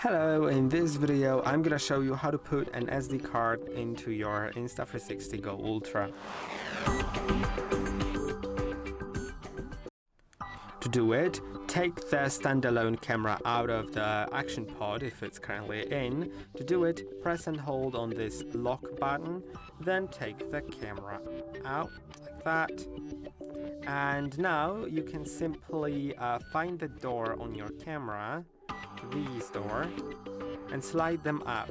Hello, in this video I'm gonna show you how to put an SD card into your Insta360 GO Ultra. To do it, take the standalone camera out of the action pod if it's currently in. To do it, press and hold on this lock button, then take the camera out like that. And now you can simply find the door on your camera, these door, and slide them up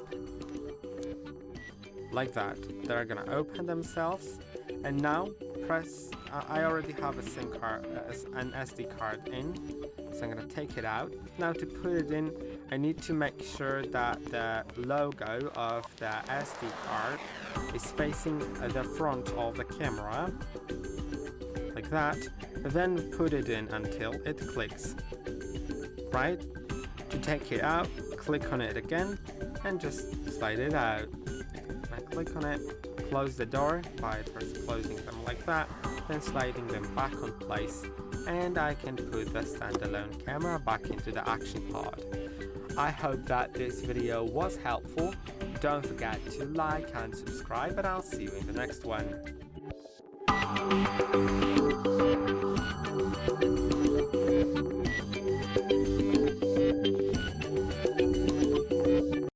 like that. They're gonna open themselves, and now press I already have a SIM card, an SD card in, so I'm gonna take it out. Now to put it in, I need to make sure that the logo of the SD card is facing the front of the camera like that. Then put it in until it clicks. Right? To take it out, click on it again and just slide it out. I click on it, close the door by first closing them like that, then sliding them back on place, and I can put the standalone camera back into the action pod. I hope that this video was helpful. Don't forget to like and subscribe, and I'll see you in the next one.